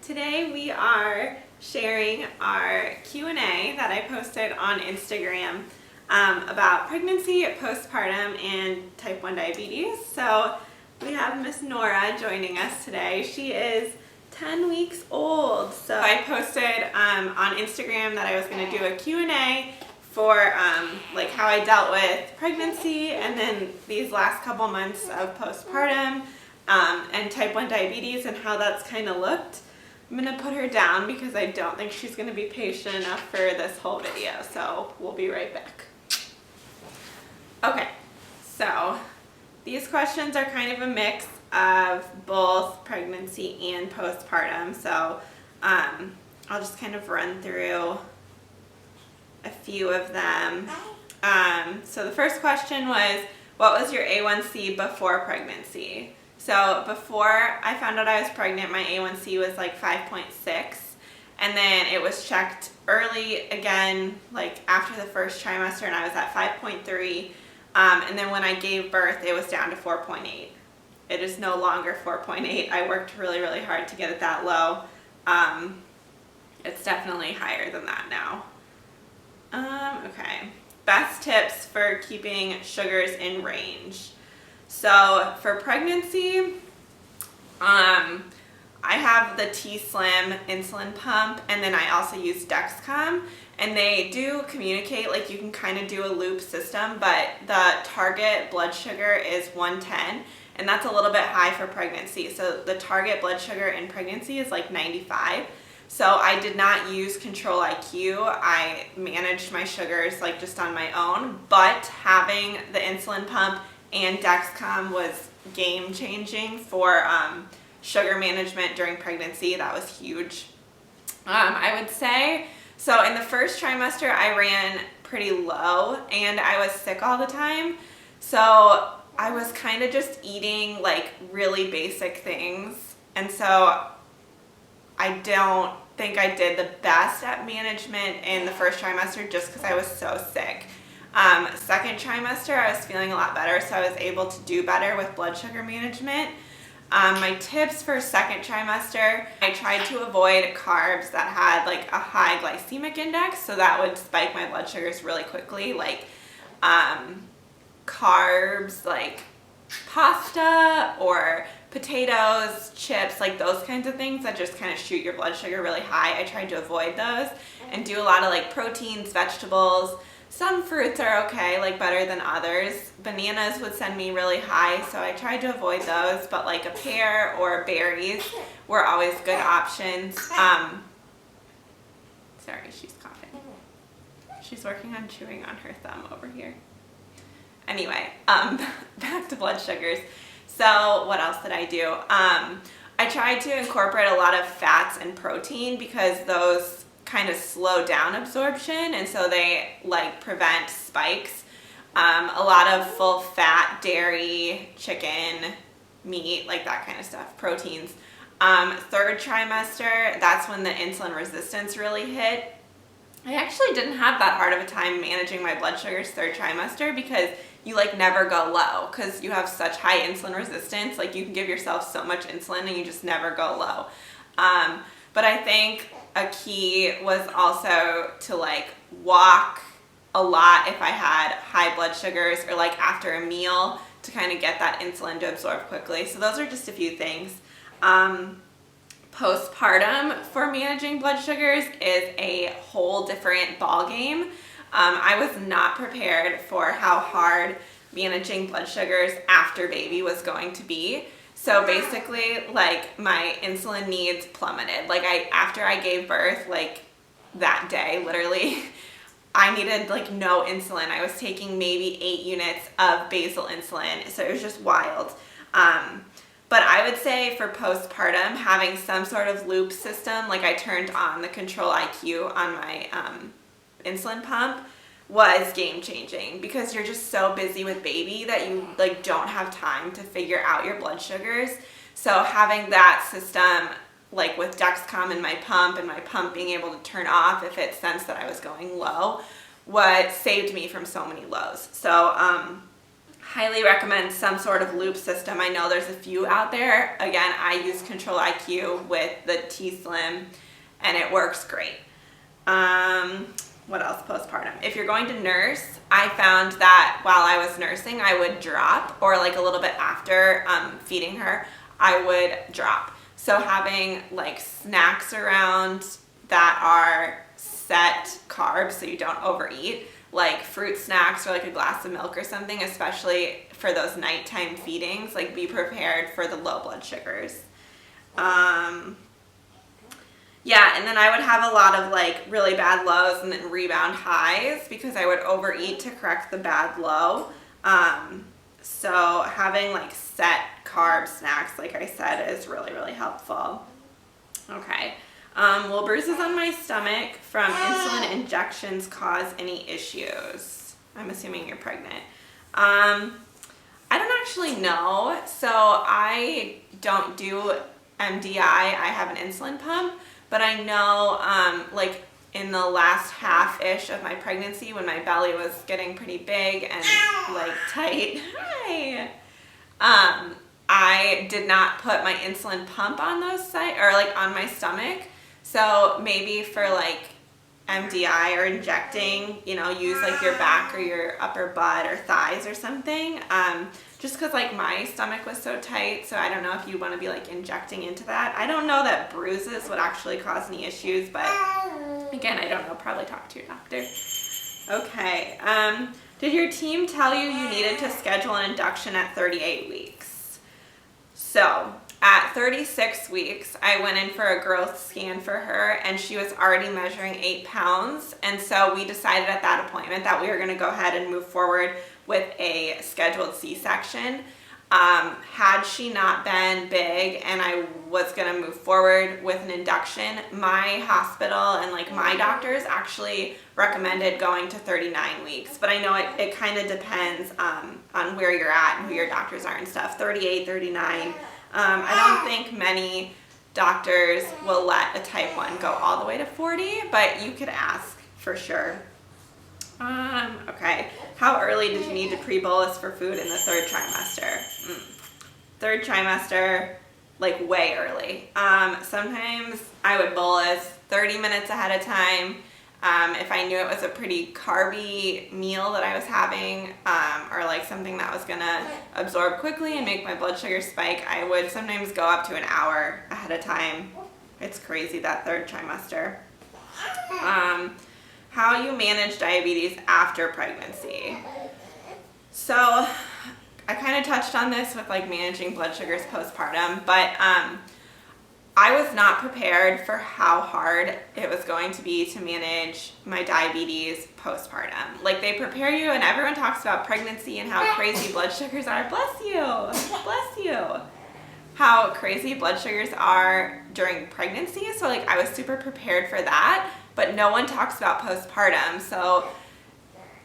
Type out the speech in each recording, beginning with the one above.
Today we are sharing our Q&A that I posted on Instagram about pregnancy, postpartum, and type 1 diabetes. So we have Miss Nora joining us today. She is 10 weeks old. So I posted on Instagram that I was going to do a Q&A for like how I dealt with pregnancy and then these last couple months of postpartum and type 1 diabetes and how that's kind of looked. I'm going to put her down because I don't think she's going to be patient enough for this whole video, so we'll be right back. Okay, so these questions are kind of a mix of both pregnancy and postpartum, so I'll just kind of run through a few of them. So the first question was, what was your A1C before pregnancy? So before I found out I was pregnant, my A1C was like 5.6, and then it was checked early again, like after the first trimester, and I was at 5.3, and then when I gave birth, it was down to 4.8. It is no longer 4.8. I worked really, really hard to get it that low. It's definitely higher than that now. Okay, best tips for keeping sugars in range. So for pregnancy, I have the T-Slim insulin pump, and then I also use Dexcom, and they do communicate, like you can kind of do a loop system, but the target blood sugar is 110, and that's a little bit high for pregnancy. So the target blood sugar in pregnancy is like 95. So I did not use Control IQ. I managed my sugars like just on my own, but having the insulin pump and Dexcom was game changing for sugar management during pregnancy. That was huge. I would say, so in the first trimester I ran pretty low and I was sick all the time. So I was kind of just eating like really basic things. And so I don't think I did the best at management in the first trimester just because I was so sick. Second trimester, I was feeling a lot better, so I was able to do better with blood sugar management. My tips for second trimester, I tried to avoid carbs that had like a high glycemic index, so that would spike my blood sugars really quickly, like carbs like pasta or potatoes, chips, like those kinds of things that just kind of shoot your blood sugar really high. I tried to avoid those and do a lot of like proteins, vegetables. Some fruits are okay, like better than others. Bananas would send me really high, so I tried to avoid those, but like a pear or berries were always good options. Sorry, she's coughing. She's working on chewing on her thumb over here. Anyway, back to blood sugars. So what else did I do? I tried to incorporate a lot of fats and protein because those kind of slow down absorption, and so they like prevent spikes. A lot of full fat, dairy, chicken, meat, like that kind of stuff, proteins. Third trimester, that's when the insulin resistance really hit. I actually didn't have that hard of a time managing my blood sugars third trimester because you like never go low because you have such high insulin resistance. Like you can give yourself so much insulin and you just never go low. But I think a key was also to like walk a lot if I had high blood sugars or like after a meal to kind of get that insulin to absorb quickly. So those are just a few things. Postpartum for managing blood sugars is a whole different ball game. I was not prepared for how hard managing blood sugars after baby was going to be. So basically, like my insulin needs plummeted. Like after I gave birth, like that day, literally, I needed like no insulin. I was taking maybe 8 units of basal insulin. So it was just wild. But I would say for postpartum, having some sort of loop system, like I turned on the Control IQ on my insulin pump, was game changing because you're just so busy with baby that you like don't have time to figure out your blood sugars. So having that system like with Dexcom and my pump being able to turn off if it sensed that I was going low, what saved me from so many lows. So highly recommend some sort of loop system. I know there's a few out there. Again, I use Control IQ with the T-Slim and it works great. What else postpartum? If you're going to nurse, I found that while I was nursing, I would drop, or like a little bit after feeding her, I would drop. So having like snacks around that are set carbs so you don't overeat, like fruit snacks or like a glass of milk or something, especially for those nighttime feedings, like be prepared for the low blood sugars. Yeah, and then I would have a lot of like really bad lows and then rebound highs because I would overeat to correct the bad low. So having like set carb snacks, like I said, is really, really helpful. Okay. Will bruises on my stomach from insulin injections cause any issues? I'm assuming you're pregnant. I don't actually know. So I don't do MDI. I have an insulin pump. But I know, like in the last half-ish of my pregnancy, when my belly was getting pretty big and like tight, I did not put my insulin pump on those sites or like on my stomach. So maybe for like MDI or injecting, you know, use like your back or your upper butt or thighs or something. Just because like my stomach was so tight, so I don't know if you want to be like injecting into that. I don't know that bruises would actually cause any issues, but again, I don't know. Probably talk to your doctor. Okay. Did your team tell you you needed to schedule an induction at 38 weeks? So at 36 weeks, I went in for a growth scan for her and she was already measuring 8 pounds. And so we decided at that appointment that we were going to go ahead and move forward with a scheduled C-section. Had she not been big and I was going to move forward with an induction, my hospital and like my doctors actually recommended going to 39 weeks. But I know it kind of depends on where you're at and who your doctors are and stuff. 38, 39. I don't think many doctors will let a type 1 go all the way to 40, but you could ask for sure. Okay. How early did you need to pre-bolus for food in the 3rd trimester? 3rd trimester, like way early. Sometimes I would bolus 30 minutes ahead of time. If I knew it was a pretty carby meal that I was having, or like something that was gonna absorb quickly and make my blood sugar spike, I would sometimes go up to an hour ahead of time. It's crazy, that 3rd trimester. How you manage diabetes after pregnancy. So I kind of touched on this with like managing blood sugars postpartum, but I was not prepared for how hard it was going to be to manage my diabetes postpartum. Like they prepare you and everyone talks about pregnancy and how crazy blood sugars are. Bless you, bless you. How crazy blood sugars are during pregnancy. So like I was super prepared for that, but no one talks about postpartum. So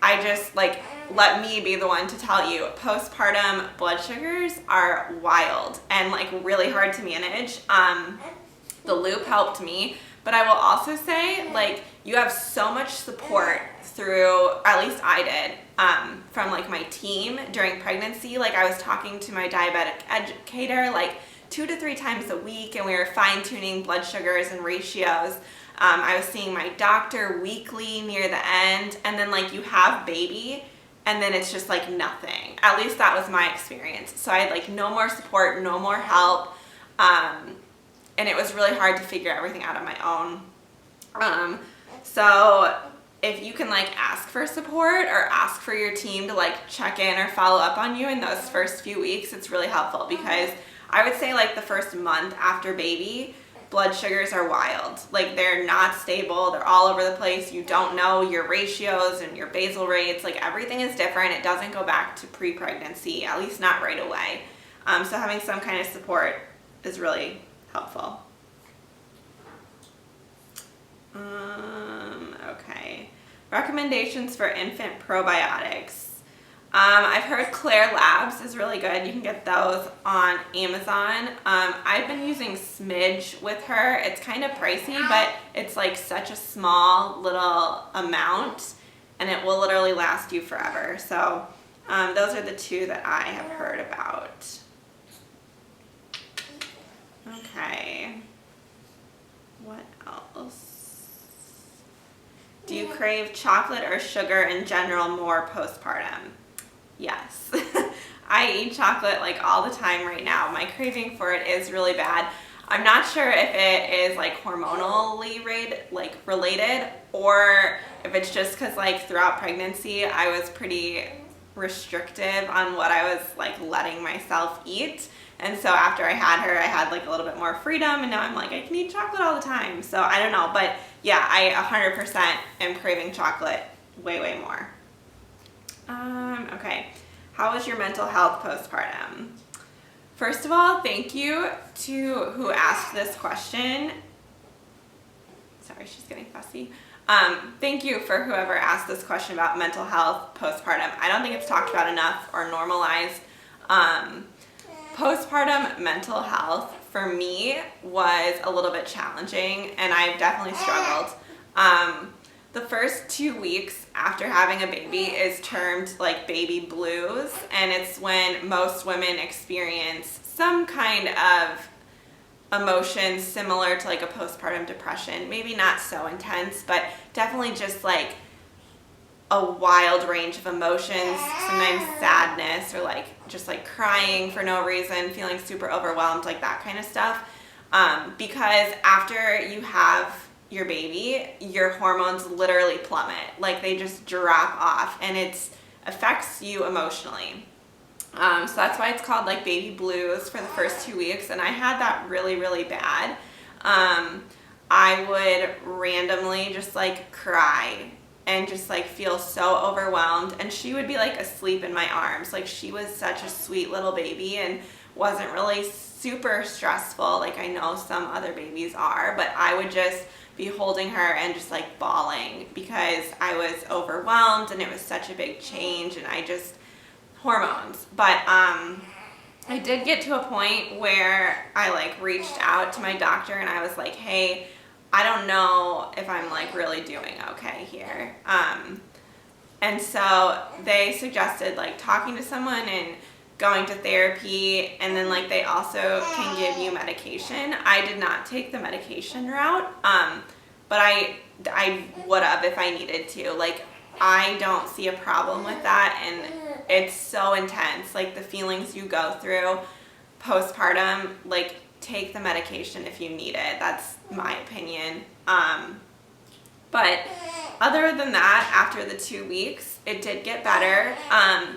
I just like, let me be the one to tell you, postpartum blood sugars are wild and like really hard to manage. The loop helped me, but I will also say like you have so much support through, at least I did, from like my team during pregnancy. Like I was talking to my diabetic educator like 2 to 3 times a week and we were fine tuning blood sugars and ratios. I was seeing my doctor weekly near the end, and then like you have baby and then it's just like nothing. At least that was my experience. So I had like no more support, no more help, and it was really hard to figure everything out on my own. So if you can like ask for support or ask for your team to like check in or follow up on you in those first few weeks, it's really helpful, because I would say like the first month after baby, blood sugars are wild. Like they're not stable, they're all over the place. You don't know your ratios and your basal rates. Like everything is different. It doesn't go back to pre-pregnancy, at least not right away. So having some kind of support is really helpful. Okay. Recommendations for infant probiotics. I've heard Claire Labs is really good. You can get those on Amazon. I've been using Smidge with her. It's kind of pricey, but it's like such a small little amount and it will literally last you forever. So Those are the two that I have heard about. Okay. What else? Do you crave chocolate or sugar in general more postpartum? Yes. I eat chocolate like all the time right now. My craving for it is really bad. I'm not sure if it is like hormonally related or if it's just because like throughout pregnancy I was pretty restrictive on what I was like letting myself eat. And so after I had her, I had like a little bit more freedom, and now I'm like, I can eat chocolate all the time. So I don't know, but yeah, I 100% am craving chocolate way, way more. Okay. How was your mental health postpartum? First of all, thank you to who asked this question. Sorry, she's getting fussy. Thank you for whoever asked this question about mental health postpartum. I don't think it's talked about enough or normalized. Postpartum mental health for me was a little bit challenging, and I've definitely struggled. The first 2 weeks after having a baby is termed like baby blues, and it's when most women experience some kind of emotion similar to like a postpartum depression. Maybe not so intense, but definitely just like a wild range of emotions, sometimes sadness or like just like crying for no reason, feeling super overwhelmed, like that kind of stuff. Because after you have your baby, your hormones literally plummet, like they just drop off, and it affects you emotionally. So that's why it's called like baby blues for the first 2 weeks, and I had that really, really bad. I would randomly just like cry and just like feel so overwhelmed, and she would be like asleep in my arms. Like she was such a sweet little baby and wasn't really super stressful like I know some other babies are, but I would just be holding her and just like bawling because I was overwhelmed and it was such a big change, and I just hormones. But I did get to a point where I like reached out to my doctor and I was like, hey, I don't know if I'm like really doing okay here. And so they suggested like talking to someone and going to therapy, and then like they also can give you medication. I did not take the medication route, but I would have if I needed to. Like I don't see a problem with that, and it's so intense. Like the feelings you go through postpartum, like take the medication if you need it. That's my opinion. But other than that, after the 2 weeks, it did get better.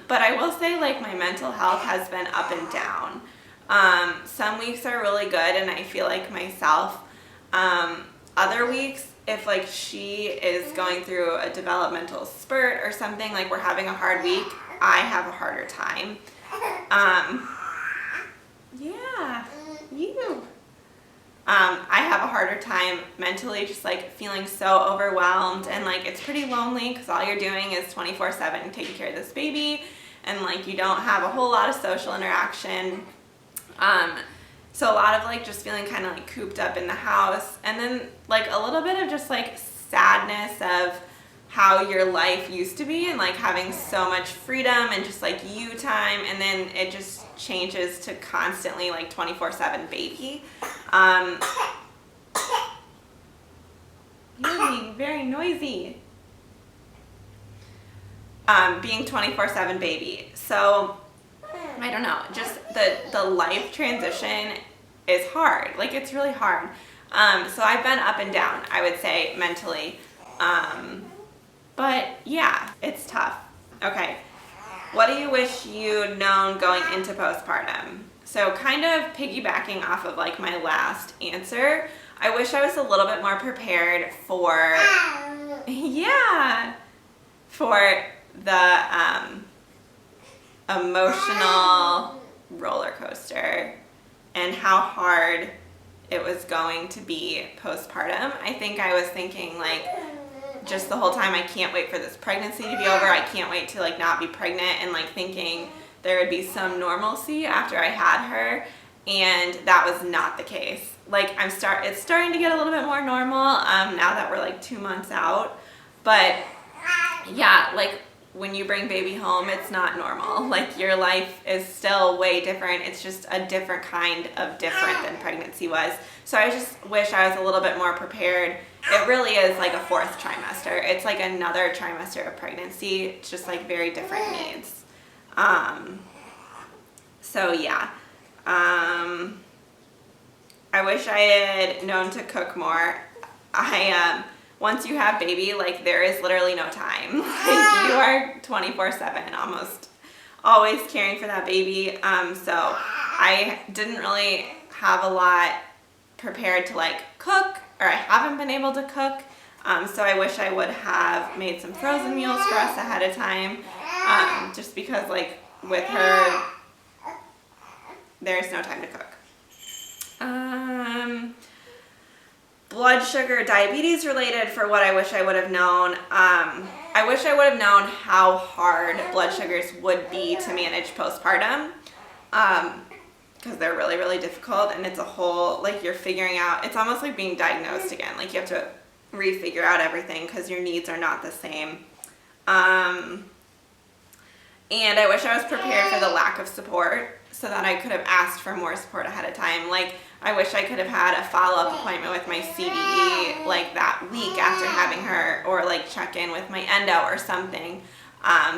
But I will say like my mental health has been up and down. Some weeks are really good and I feel like myself. Other weeks, if like she is going through a developmental spurt or something, like we're having a hard week, I have a harder time. Yeah, you. I have a harder time mentally, just like feeling so overwhelmed, and like it's pretty lonely because all you're doing is 24/7 taking care of this baby, and like you don't have a whole lot of social interaction. So a lot of like just feeling kind of like cooped up in the house, and then like a little bit of just like sadness of how your life used to be and like having so much freedom and just like you time, and then it just changes to constantly like 24/7 baby. You're being very noisy. Being 24/7 baby. So I don't know, just the life transition is hard. Like it's really hard. So I've been up and down, I would say, mentally. But yeah, it's tough. Okay. What do you wish you'd known going into postpartum? So kind of piggybacking off of like my last answer, I wish I was a little bit more prepared for, for the emotional roller coaster and how hard it was going to be postpartum. I think I was thinking like, just the whole time, I can't wait for this pregnancy to be over. I can't wait to like not be pregnant, and like thinking there would be some normalcy after I had her, and that was not the case. Like it's starting to get a little bit more normal now that we're like 2 months out. But yeah, like when you bring baby home, it's not normal. Like, your life is still way different. It's just a different kind of different than pregnancy was. So I just wish I was a little bit more prepared. It really is like a fourth trimester. It's like another trimester of pregnancy. It's just like very different needs. So yeah. I wish I had known to cook more. Once you have baby, like, there is literally no time. Like, you are 24/7, almost always caring for that baby. So I didn't really have a lot prepared to like cook, or I haven't been able to cook. So I wish I would have made some frozen meals for us ahead of time. Just because, like, with her, there's no time to cook. Blood sugar, diabetes related, for what I wish I would have known. I wish I would have known how hard blood sugars would be to manage postpartum, because they're really, really difficult, and it's a whole, like, you're figuring out, it's almost like being diagnosed again. Like, you have to refigure out everything because your needs are not the same. And I wish I was prepared for the lack of support, so that I could have asked for more support ahead of time. Like, I wish I could have had a follow-up appointment with my CBE like that week after having her, or like check in with my endo or something,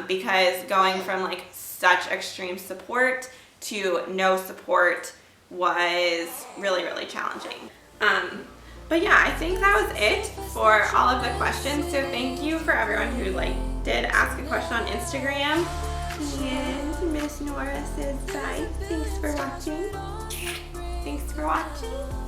because going from like such extreme support to no support was really, really challenging. But yeah, I think that was it for all of the questions. So thank you for everyone who like did ask a question on Instagram. And Miss Nora says bye. Thanks for watching. Thanks for watching.